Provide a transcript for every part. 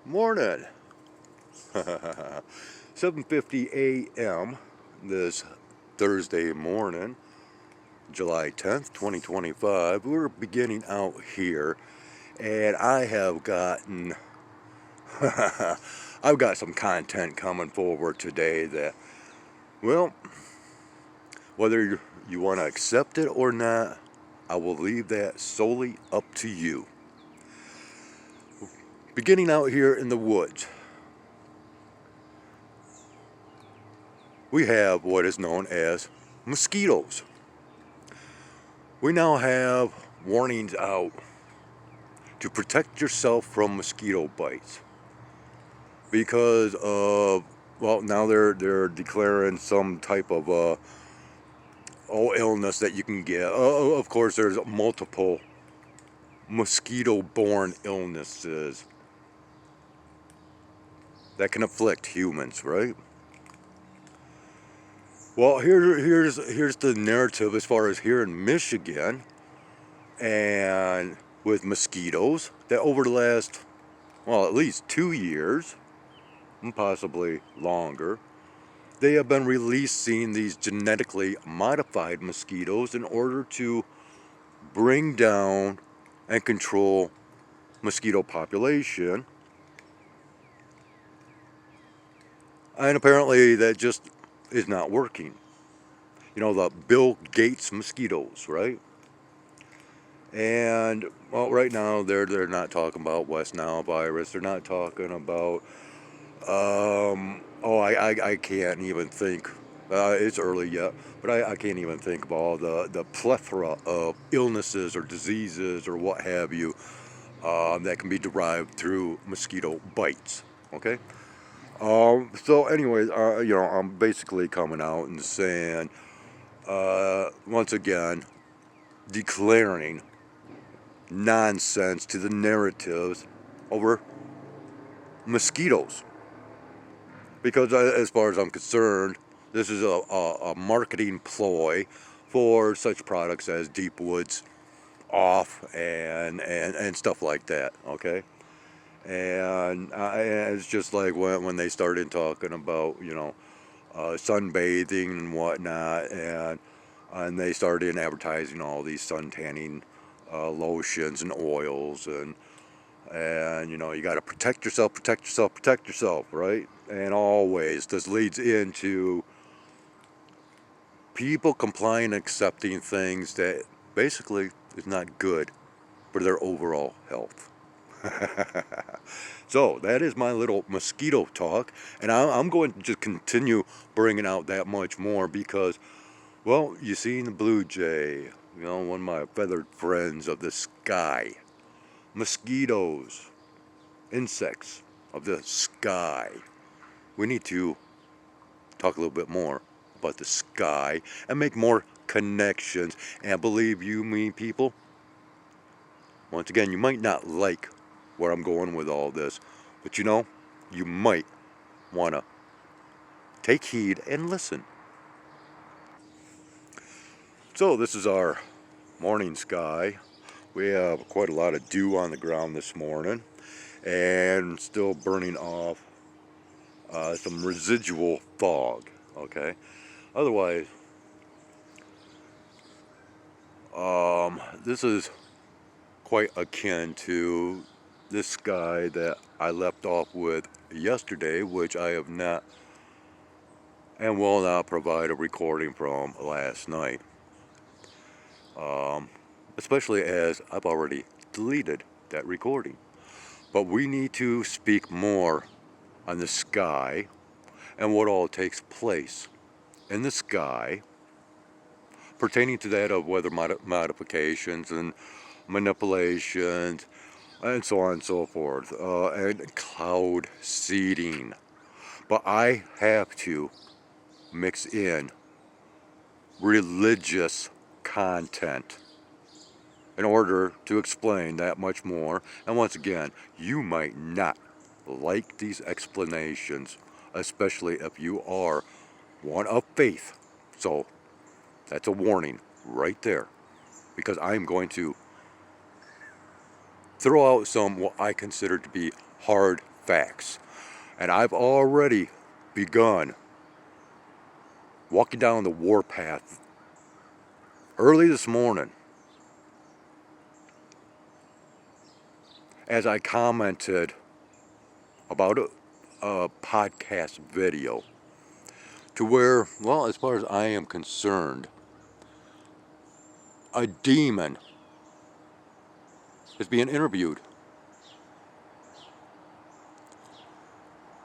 Morning. 7:50 a.m. this Thursday morning, July 10th, 2025. We're beginning out here, and I have gotten I've got some content coming forward today that, well, whether you want to accept it or not, I will leave that solely up to you. Beginning out here in the woods, we have what is known as mosquitoes. We now have warnings out to protect yourself from mosquito bites because of, well, now they're declaring some type of illness that you can get. Of course, there's multiple mosquito-borne illnesses that can afflict humans, right? Well, here's the narrative as far as here in Michigan and with mosquitoes that over the last, well, at least 2 years, and possibly longer, they have been releasing these genetically modified mosquitoes in order to bring down and control mosquito population. And apparently that just is not working. You know, the Bill Gates mosquitoes, right? And, well, right now they're not talking about West Nile virus. They're not talking about I can't even think. It's early yet, but I can't even think of all the plethora of illnesses or diseases or what have you that can be derived through mosquito bites. Okay. So, anyways, I'm basically coming out and saying, once again, declaring nonsense to the narratives over mosquitoes. Because as far as I'm concerned, this is a marketing ploy for such products as Deep Woods Off and stuff like that, okay? And it's just like when they started talking about, sunbathing and whatnot, and they started advertising all these sun tanning lotions and oils and you got to protect yourself, right? And always this leads into people complying and accepting things that basically is not good for their overall health. So that is my little mosquito talk, and I'm going to just continue bringing out that much more because, well, you seen the blue jay, one of my feathered friends of the sky. Mosquitoes, insects of the sky. We need to talk a little bit more about the sky and make more connections. And believe you me, people, once again, you might not like where I'm going with all this, but you might want to take heed and listen. So this is our morning sky. We have quite a lot of dew on the ground this morning and still burning off some residual fog, okay? Otherwise, this is quite akin to this sky that I left off with yesterday, which I have not and will not provide a recording from last night. Especially as I've already deleted that recording. But we need to speak more on the sky and what all takes place in the sky pertaining to that of weather modifications and manipulations and so on and so forth, and cloud seeding. But I have to mix in religious content in order to explain that much more. And once again, you might not like these explanations, especially if you are one of faith. So that's a warning right there, because I'm going to throw out some what I consider to be hard facts. And I've already begun walking down the warpath early this morning as I commented about a podcast video to where, well, as far as I am concerned, a demon is being interviewed.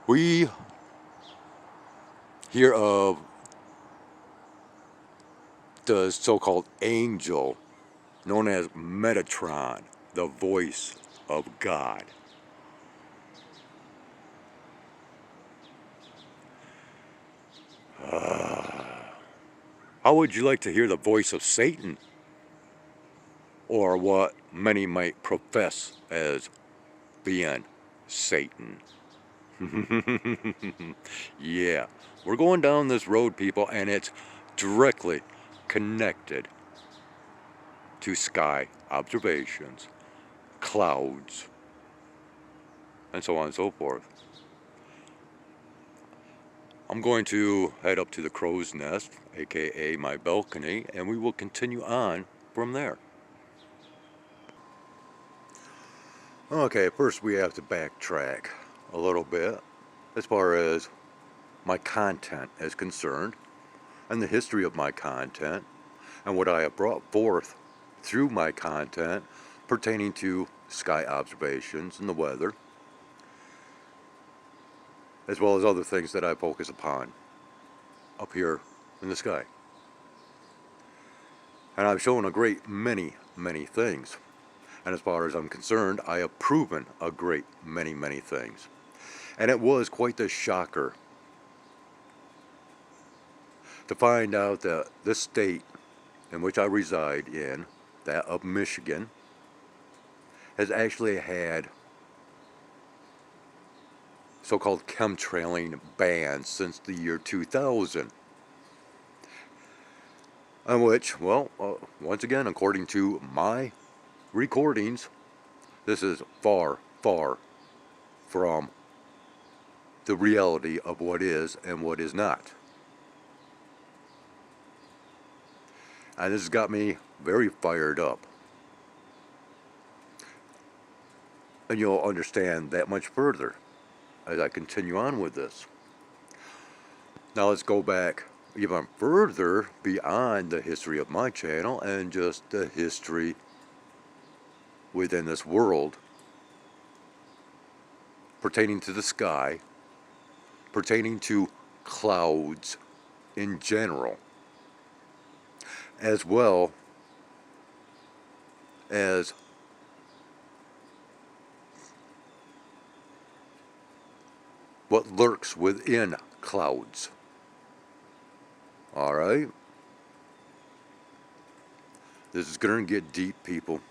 We hear of the so-called angel known as Metatron, the voice of God. How would you like to hear the voice of Satan? Or what many might profess as being Satan. Yeah, we're going down this road, people, and it's directly connected to sky observations, clouds, and so on and so forth. I'm going to head up to the crow's nest, aka my balcony, and we will continue on from there. Okay, first we have to backtrack a little bit as far as my content is concerned, and the history of my content, and what I have brought forth through my content pertaining to sky observations and the weather, as well as other things that I focus upon up here in the sky. And I've shown a great many things. And as far as I'm concerned, I have proven a great many things. And it was quite the shocker to find out that this state in which I reside in, that of Michigan, has actually had so-called chemtrailing bans since the year 2000. On which, well, once again, according to my recordings, this is far from the reality of what is and what is not. And this has got me very fired up. And you'll understand that much further as I continue on with this. Now let's go back even further beyond the history of my channel and just the history within this world pertaining to the sky, pertaining to clouds in general, as well as what lurks within clouds. Alright? This is going to get deep, people.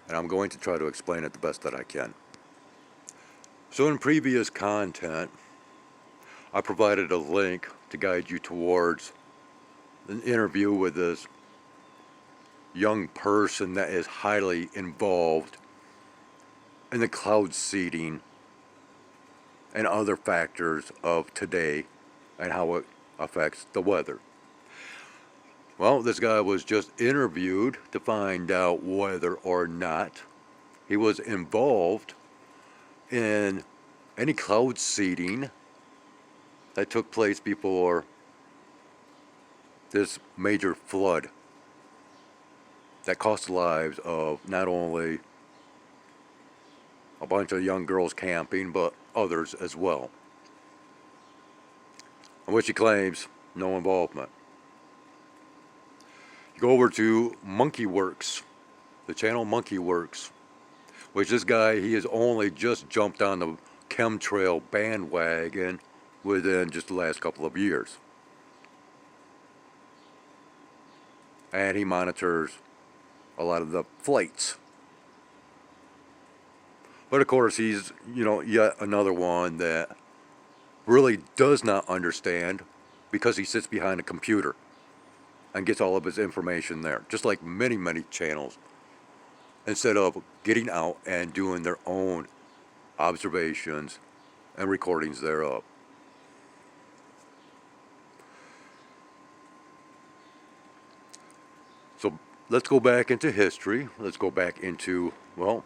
And I'm going to try to explain it the best that I can. So in previous content, I provided a link to guide you towards an interview with this young person that is highly involved in the cloud seeding and other factors of today and how it affects the weather. Well, this guy was just interviewed to find out whether or not he was involved in any cloud seeding that took place before this major flood that cost the lives of not only a bunch of young girls camping, but others as well, in which he claims no involvement. You go over to Monkeyworks, the channel Monkeyworks, which this guy, he has only just jumped on the chemtrail bandwagon within just the last couple of years. And he monitors a lot of the flights. But of course, he's, yet another one that really does not understand because he sits behind a computer and gets all of his information there, just like many channels, instead of getting out and doing their own observations, and recordings thereof. So let's go back into history. Let's go back into, well,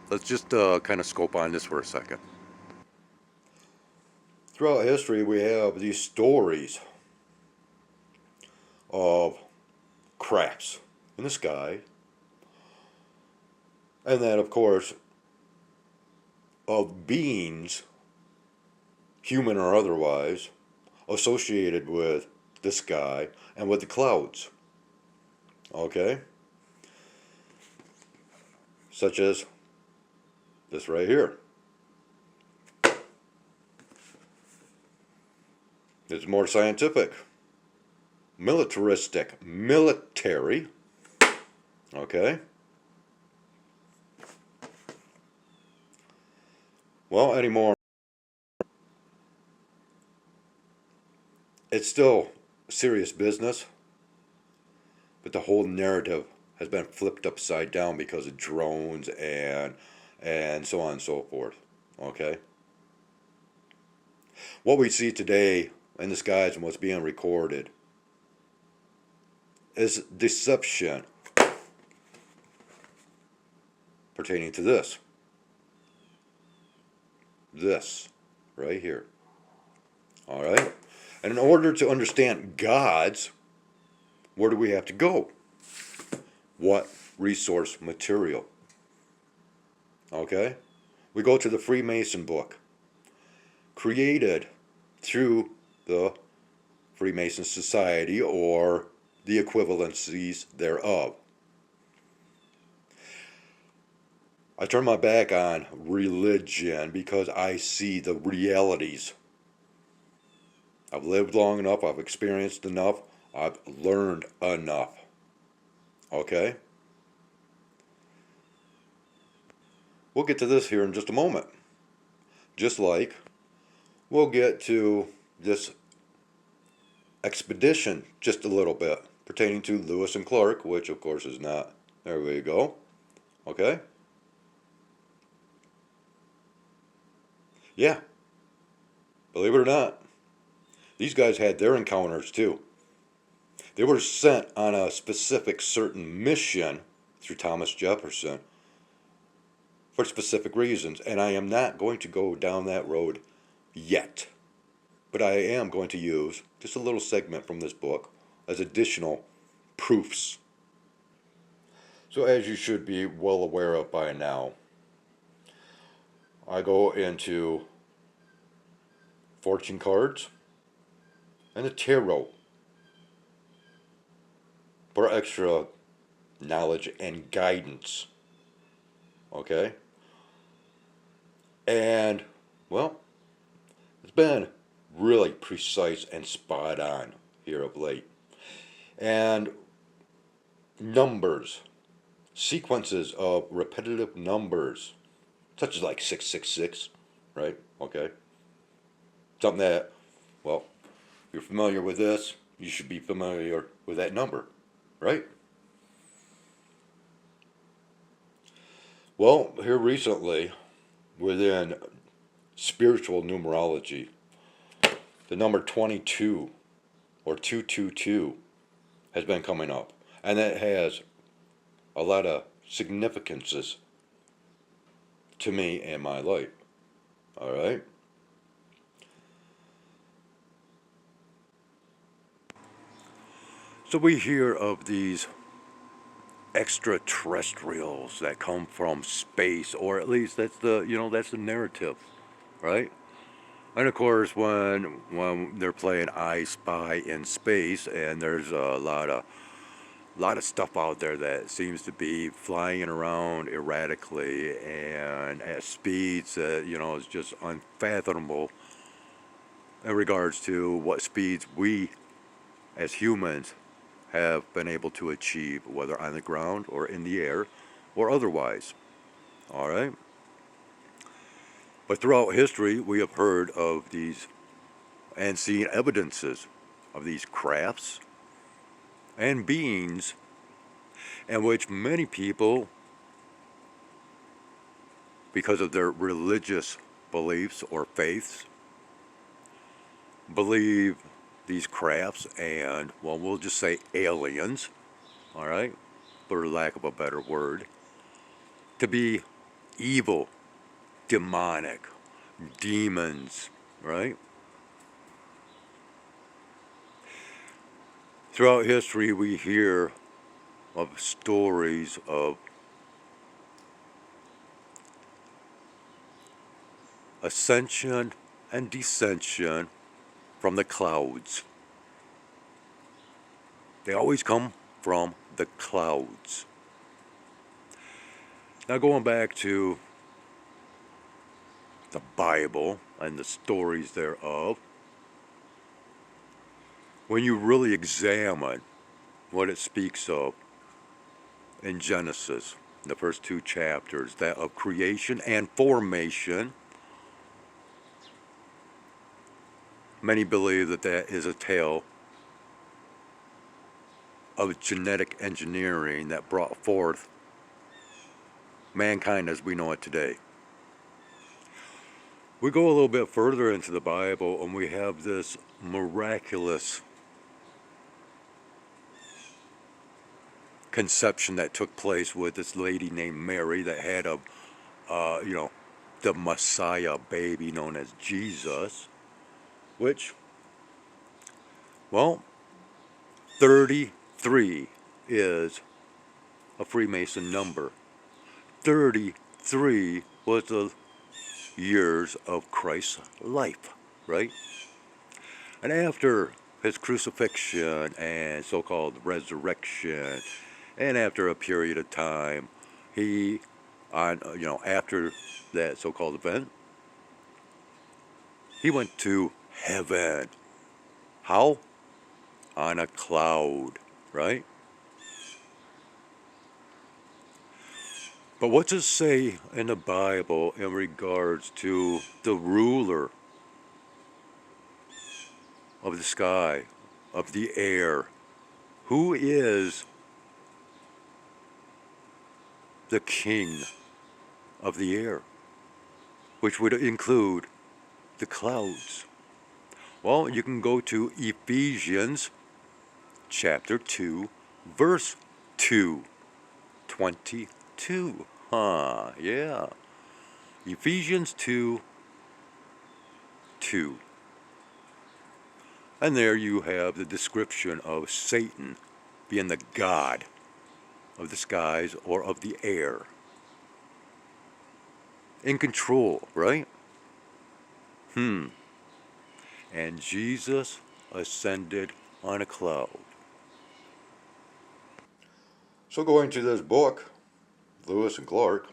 let's just kind of scope on this for a second. Throughout history, we have these stories of crafts in the sky, and then, of course, of beings, human or otherwise, associated with the sky and with the clouds. Okay? Such as this right here. It's more scientific, militaristic, military. Okay? Well, anymore. It's still serious business, but the whole narrative has been flipped upside down because of drones and so on and so forth. Okay? What we see today in the skies and what's being recorded is deception pertaining to this. This right here. All right? And in order to understand gods, where do we have to go? What resource material? Okay? We go to the Freemason book, created through the Freemason Society or the equivalencies thereof. I turn my back on religion because I see the realities. I've lived long enough, I've experienced enough, I've learned enough. Okay? We'll get to this here in just a moment. Just like we'll get to this expedition just a little bit pertaining to Lewis and Clark, which of course is not. There we go. Okay? Yeah. Believe it or not, these guys had their encounters too. They were sent on a specific certain mission through Thomas Jefferson for specific reasons, and I am not going to go down that road yet. But I am going to use just a little segment from this book as additional proofs. So as you should be well aware of by now, I go into fortune cards and the tarot for extra knowledge and guidance. Okay? And, well, it's been really precise and spot on here of late. And numbers, sequences of repetitive numbers, such as like 666, right? Okay? Something that, well, if you're familiar with this, you should be familiar with that number, right? Well, here recently, within spiritual numerology, the number 22 or 222 has been coming up, and that has a lot of significances to me and my life. All right? So we hear of these extraterrestrials that come from space, or at least that's the narrative, right? And of course, when they're playing I Spy in space, and there's a lot of stuff out there that seems to be flying around erratically and at speeds that is just unfathomable in regards to what speeds we as humans have been able to achieve, whether on the ground or in the air or otherwise. All right? But throughout history, we have heard of these and seen evidences of these crafts and beings in which many people because of their religious beliefs or faiths, believe these crafts and, well, we'll just say aliens, all right, for lack of a better word, to be evil, demonic, demons, right? Throughout history, we hear of stories of ascension and descension from the clouds. They always come from the clouds. Now, going back to the Bible and the stories thereof, when you really examine what it speaks of in Genesis, the first two chapters, that of creation and formation, many believe that that is a tale of genetic engineering that brought forth mankind as we know it today. We go a little bit further into the Bible and we have this miraculous conception that took place with this lady named Mary that had the Messiah baby known as Jesus, which, well, 33 is a Freemason number. 33 was the years of Christ's life, right? And after his crucifixion and so-called resurrection, and after a period of time, after that so-called event, he went to heaven. How? On a cloud, right? But what does it say in the Bible in regards to the ruler of the sky, of the air? Who is the king of the air, which would include the clouds? Well, you can go to Ephesians chapter 2, verse 2, 22. Yeah. Ephesians 2, 2. And there you have the description of Satan being the god of the skies or of the air. In control, right? And Jesus ascended on a cloud. So going to this book, Lewis and Clark,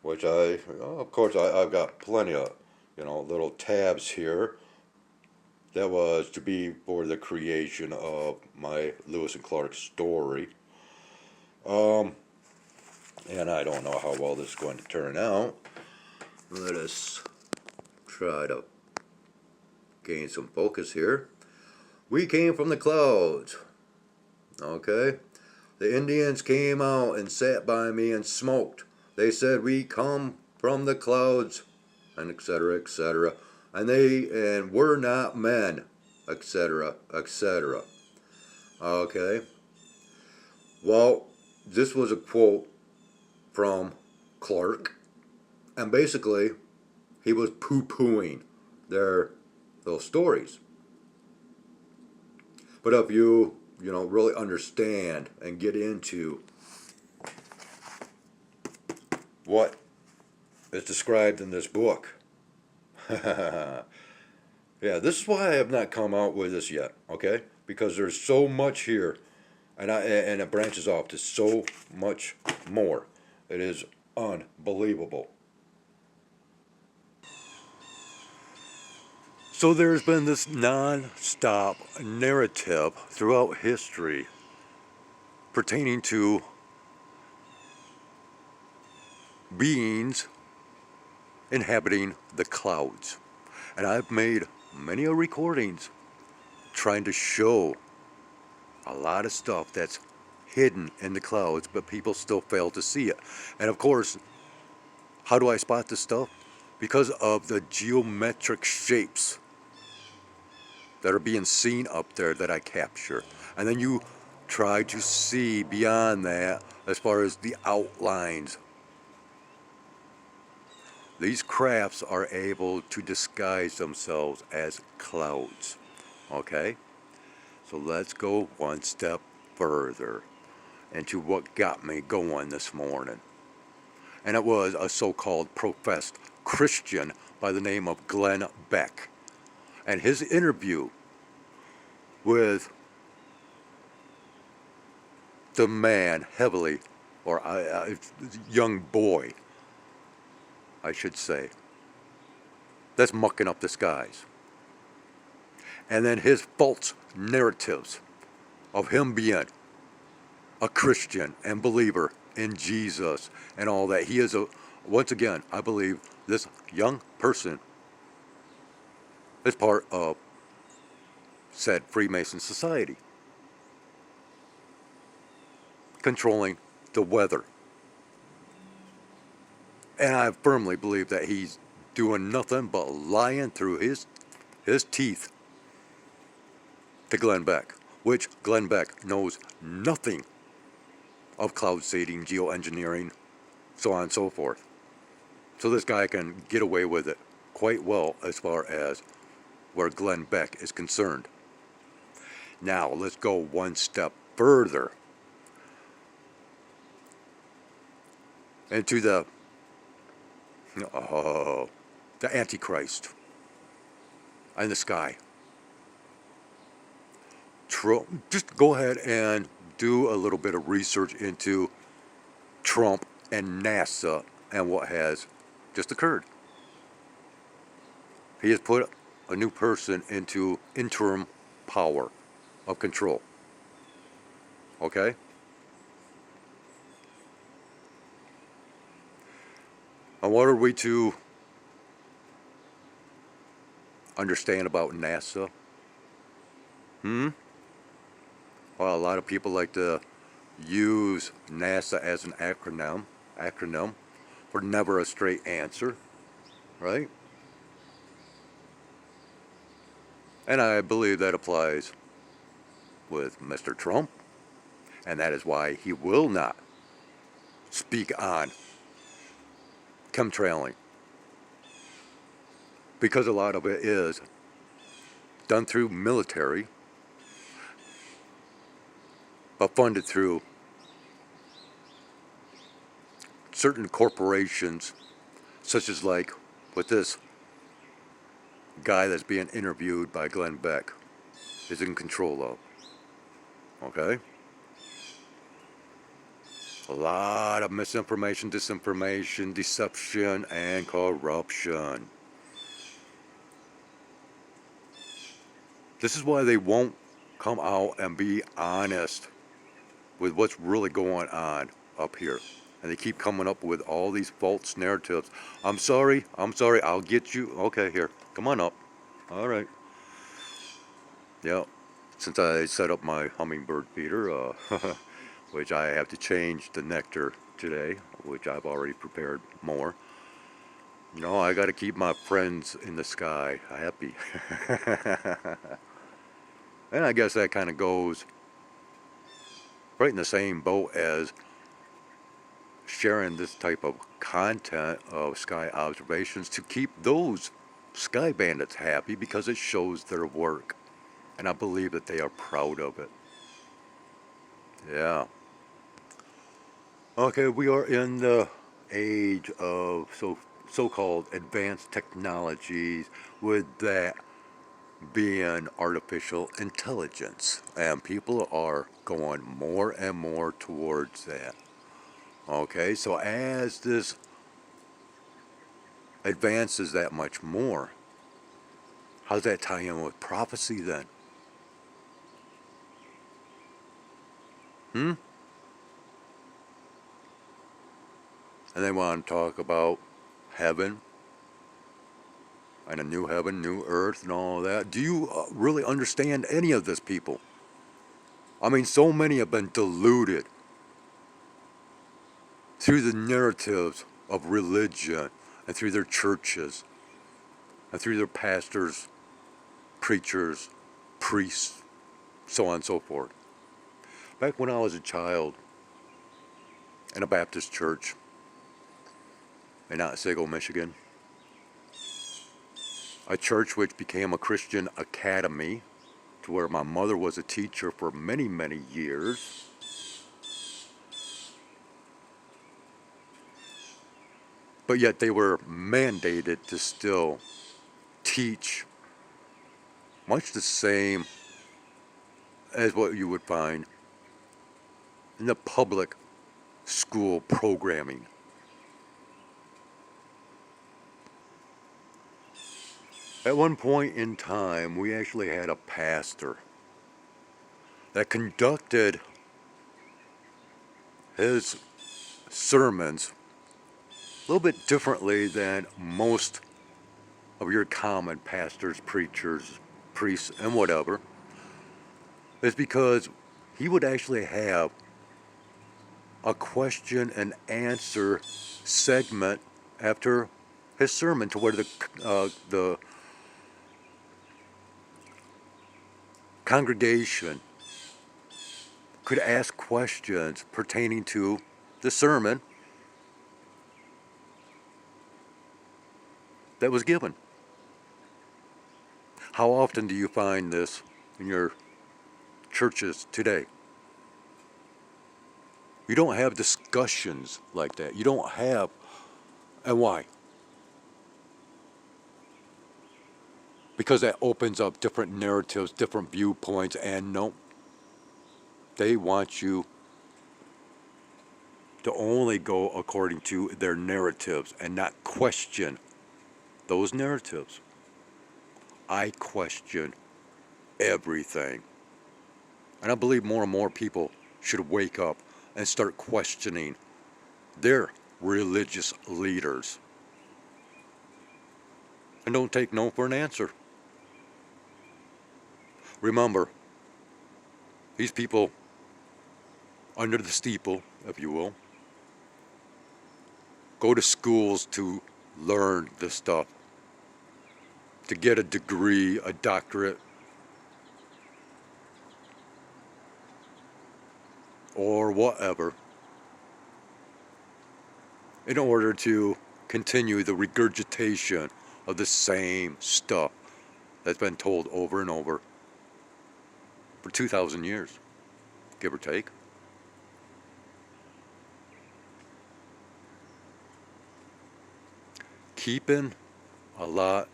which of course, I've got plenty of, little tabs here. That was to be for the creation of my Lewis and Clark story. And I don't know how well this is going to turn out. Let us try to gain some focus here. We came from the clouds. Okay? The Indians came out and sat by me and smoked. They said, we come from the clouds, and etc., etc. And we're not men, etc., etc. Okay? Well, this was a quote from Clark, and basically, he was poo-pooing their little stories. But if you really understand and get into what is described in this book, yeah, this is why I have not come out with this yet, okay? Because there's so much here, and it branches off to so much more. It is unbelievable. So there's been this non-stop narrative throughout history pertaining to beings inhabiting the clouds. And I've made many recordings trying to show a lot of stuff that's hidden in the clouds, but people still fail to see it. And of course, How do I spot this stuff? Because of the geometric shapes that are being seen up there that I capture. And then you try to see beyond that as far as the outlines. These crafts are able to disguise themselves as clouds. Okay? So let's go one step further into what got me going this morning. And it was a so-called professed Christian by the name of Glenn Beck. And his interview with the man heavily, or young boy, I should say, that's mucking up the skies. And then his false narratives of him being a Christian and believer in Jesus and all that. He is once again, I believe this young person is part of said Freemason society, controlling the weather. And I firmly believe that he's doing nothing but lying through his teeth to Glenn Beck, which Glenn Beck knows nothing of cloud seeding, geoengineering, so on and so forth. So this guy can get away with it quite well as far as where Glenn Beck is concerned. Now let's go one step further into the Antichrist in the sky. Just go ahead and do a little bit of research into Trump and NASA and what has just occurred. He has put a new person into interim power of control. Okay? And what are we to understand about NASA? Well, a lot of people like to use NASA as an acronym for never a straight answer, right? And I believe that applies with Mr. Trump, and that is why he will not speak on chemtrailing, because a lot of it is done through military, but funded through certain corporations, such as like with this guy that's being interviewed by Glenn Beck is in control of. Okay? A lot of misinformation, disinformation, deception, and corruption. This is why they won't come out and be honest with what's really going on up here. And they keep coming up with all these false narratives. I'm sorry, I'll get you. Okay, here, come on up. All right. Yeah, since I set up my hummingbird feeder, which I have to change the nectar today, which I've already prepared more. You know, I got to keep my friends in the sky happy. And I guess that kind of goes right in the same boat as sharing this type of content of sky observations to keep those sky bandits happy, because it shows their work. And I believe that they are proud of it. Yeah. Okay, we are in the age of so-called advanced technologies, with that being artificial intelligence. And people are going more and more towards that. Okay, so as this advances that much more, how does that tie in with prophecy then? And they want to talk about heaven and a new heaven, new earth, and all that. Do you really understand any of this, people? I mean, so many have been deluded through the narratives of religion and through their churches and through their pastors, preachers, priests, so on and so forth. Back when I was a child in a Baptist church in Otsego, Michigan, a church which became a Christian academy to where my mother was a teacher for many, many years. But yet they were mandated to still teach much the same as what you would find in the public school programming. At one point in time, we actually had a pastor that conducted his sermons a little bit differently than most of your common pastors, preachers, priests, and whatever. It's because he would actually have a question and answer segment after his sermon, to where the congregation could ask questions pertaining to the sermon that was given. How often do you find this in your churches today? You don't have discussions like that. You don't have, and why? Because that opens up different narratives, different viewpoints, and no, they want you to only go according to their narratives and not question those narratives. I question everything. And I believe more and more people should wake up and start questioning their religious leaders. And don't take no for an answer. Remember, these people under the steeple, if you will, go to schools to learn this stuff, to get a degree, a doctorate, or whatever, in order to continue the regurgitation of the same stuff that's been told over and over for 2,000 years, give or take. Keeping a lot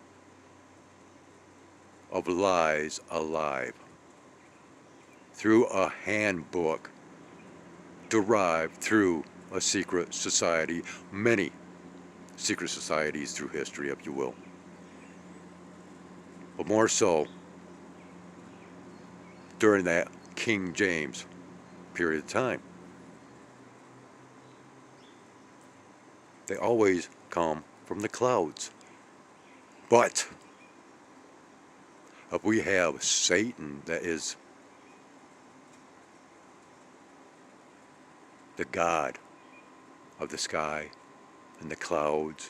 of lies alive through a handbook derived through a secret society, many secret societies through history, if you will. But more so during that King James period of time. They always come from the clouds. But if we have Satan, that is the God of the sky and the clouds,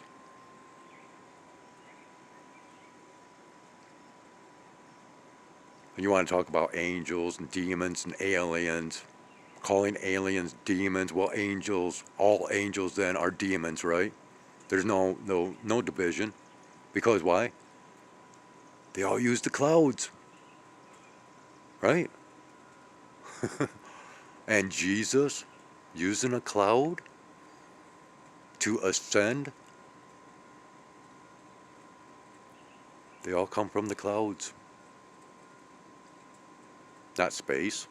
and you want to talk about angels and demons and aliens, calling aliens demons, well, angels, all angels then are demons, right? There's no division. Because why? They all use the clouds, right? And Jesus using a cloud to ascend, they all come from the clouds, not space.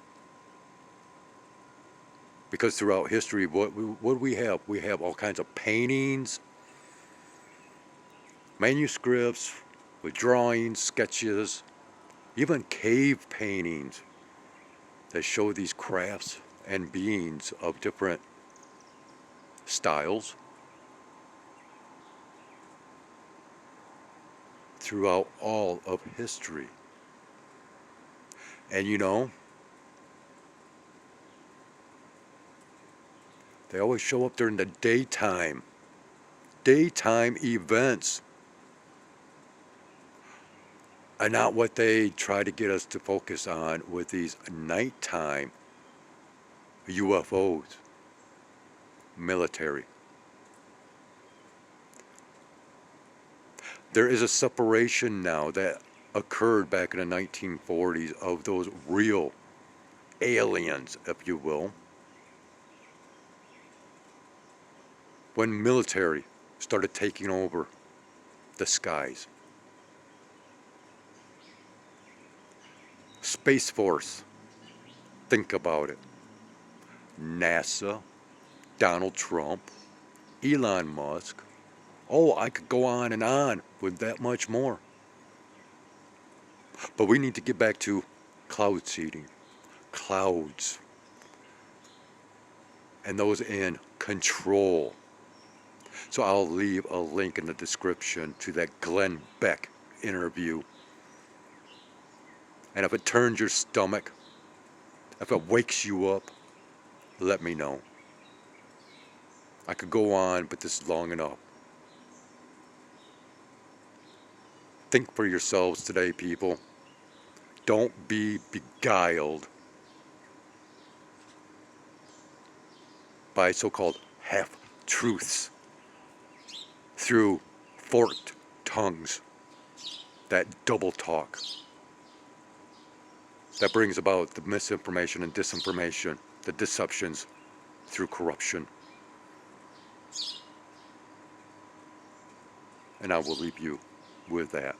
Because throughout history, what do we have? We have all kinds of paintings, manuscripts with drawings, sketches, even cave paintings that show these crafts and beings of different styles throughout all of history. And you know, they always show up during the daytime daytime events, and not what they try to get us to focus on with these nighttime UFOs, military. There is a separation now that occurred back in the 1940s of those real aliens, if you will, when military started taking over the skies. Space Force, think about it. NASA, Donald Trump, Elon Musk. Oh, I could go on and on with that much more. But we need to get back to cloud seeding, clouds, and those in control. So I'll leave a link in the description to that Glenn Beck interview. And if it turns your stomach, if it wakes you up, let me know. I could go on, but this is long enough. Think for yourselves today, people. Don't be beguiled by so-called half-truths through forked tongues, that double talk that brings about the misinformation and disinformation, the deceptions through corruption. And I will leave you with that.